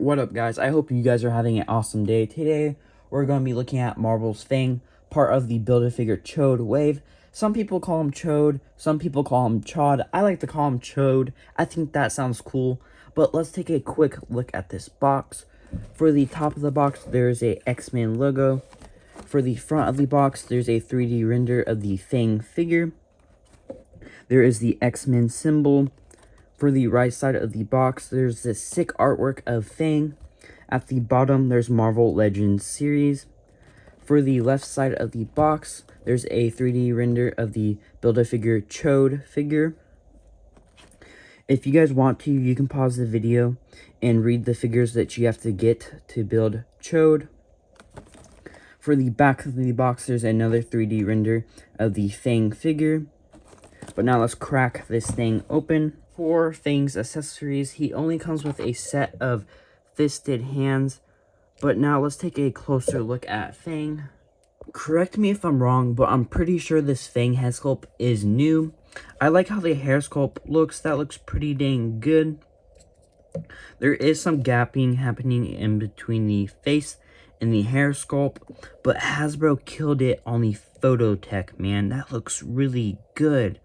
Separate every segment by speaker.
Speaker 1: What up, guys? I hope you guys are having an awesome day. Today, we're going to be looking at Marvel's Fang, part of the Build-A-Figure Chode wave. Some people call him Chode, some people call him Chod. I like to call him Chode. I think that sounds cool. But let's take a quick look at this box. For the top of the box, there's a X-Men logo. For the front of the box, there's a 3D render of the Fang figure. There is the X-Men symbol. For the right side of the box, there's this sick artwork of Fang. At the bottom, there's Marvel Legends series. For the left side of the box, there's a 3D render of the Build-A-Figure Chode figure. If you guys want to, you can pause the video and read the figures that you have to get to build Chode. For the back of the box, there's another 3D render of the Fang figure. But now let's crack this thing open. For Fang's accessories, he only comes with a set of fisted hands. But now let's take a closer look at Fang. Correct me if I'm wrong, but I'm pretty sure this Fang head sculpt is new. I like how the hair sculpt looks. That looks pretty dang good. There is some gapping happening in between the face and the hair sculpt, but Hasbro killed it on the photo tech, man. That looks really good.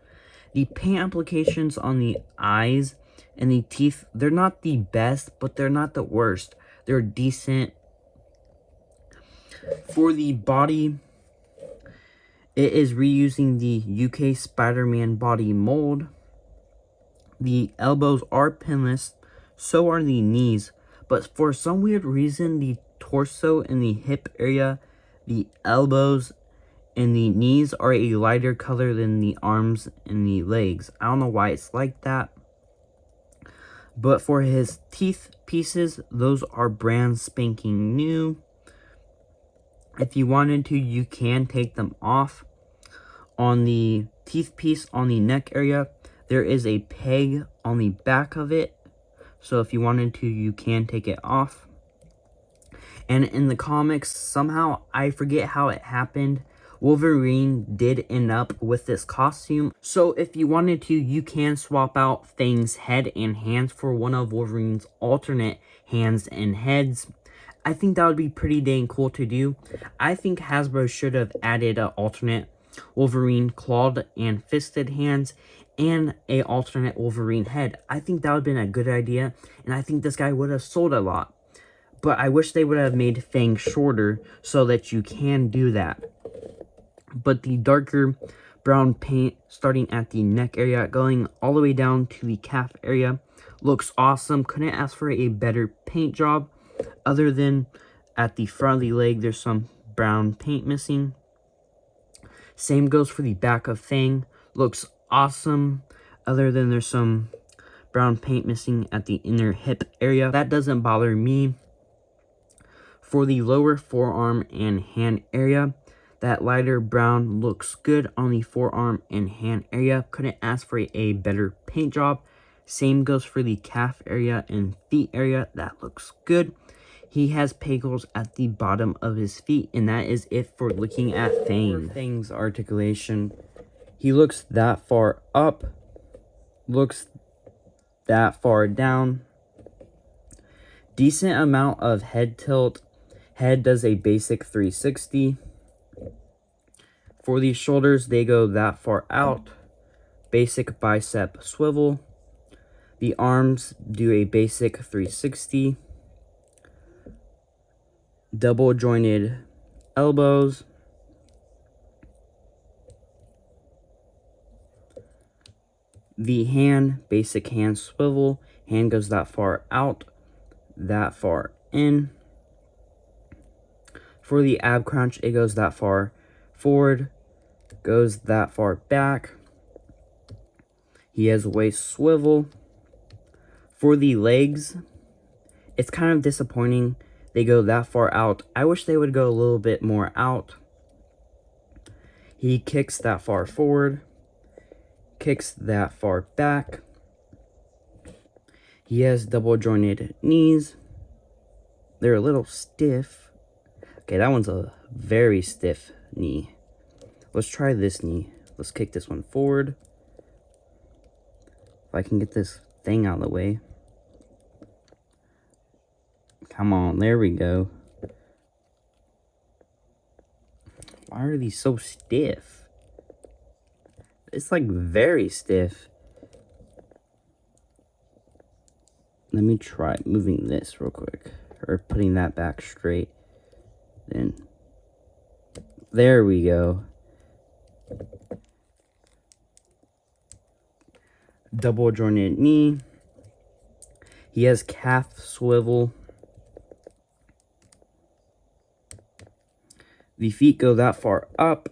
Speaker 1: The paint applications on the eyes and the teeth, they're not the best, but they're not the worst. They're decent. For the body, it is reusing the UK Spider-Man body mold. The elbows are pinless, so are the knees, but for some weird reason, the torso and the hip area, the elbows, and the knees are a lighter color than the arms and the legs. I don't know why it's like that. But for his teeth pieces, those are brand spanking new. If you wanted to, you can take them off. On the teeth piece on the neck area, there is a peg on the back of it. So if you wanted to, you can take it off. And in the comics, somehow, I forget how it happened, Wolverine did end up with this costume. So if you wanted to, you can swap out Fang's head and hands for one of Wolverine's alternate hands and heads. I think that would be pretty dang cool to do. I think Hasbro should have added an alternate Wolverine clawed and fisted hands and a alternate Wolverine head. I think that would have been a good idea, and I think this guy would have sold a lot. But I wish they would have made Fang shorter so that you can do that. But the darker brown paint starting at the neck area going all the way down to the calf area looks awesome. Couldn't ask for a better paint job, other than at the front of the leg there's some brown paint missing. Same goes for the back of Fang. Looks awesome, other than there's some brown paint missing at the inner hip area. That doesn't bother me. For the lower forearm and hand area, that lighter brown looks good on the forearm and hand area. Couldn't ask for a better paint job. Same goes for the calf area and feet area. That looks good. He has pegels at the bottom of his feet, and that is it for looking at Fang. For Fang's articulation, he looks that far up, looks that far down. Decent amount of head tilt. Head does a basic 360. For the shoulders, they go that far out. Basic bicep swivel. The arms do a basic 360. Double jointed elbows. The hand, basic hand swivel. Hand goes that far out, that far in. For the ab crunch, it goes that far forward, goes that far back. He has waist swivel. For the legs, it's kind of disappointing. They go that far out. I wish they would go a little bit more out. He kicks that far forward, kicks that far back. He has double jointed knees. They're a little stiff. Okay, that one's a very stiff knee. Let's try this knee. Let's kick this one forward. If I can get this thing out of the way. Come on, there we go. Why are these so stiff? It's like very stiff. Let me try moving this real quick. Or putting that back straight. Then, there we go. Double jointed knee. He has calf swivel. The feet go that far up.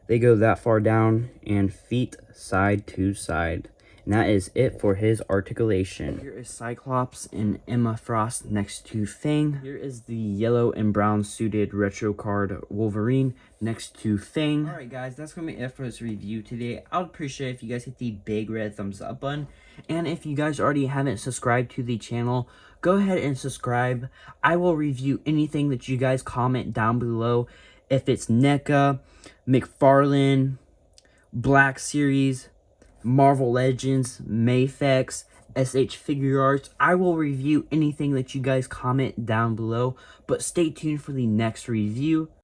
Speaker 1: They go that far down. And feet side to side. And that is it for his articulation. Here is Cyclops and Emma Frost next to Fang. Here is the yellow and brown suited retro card Wolverine next to Fang. Alright guys, that's going to be it for this review today. I would appreciate if you guys hit the big red thumbs up button. And if you guys already haven't subscribed to the channel, go ahead and subscribe. I will review anything that you guys comment down below. If it's NECA, McFarlane, Black Series, Marvel Legends, Mayfex, SH Figure Arts. I will review anything that you guys comment down below, but stay tuned for the next review.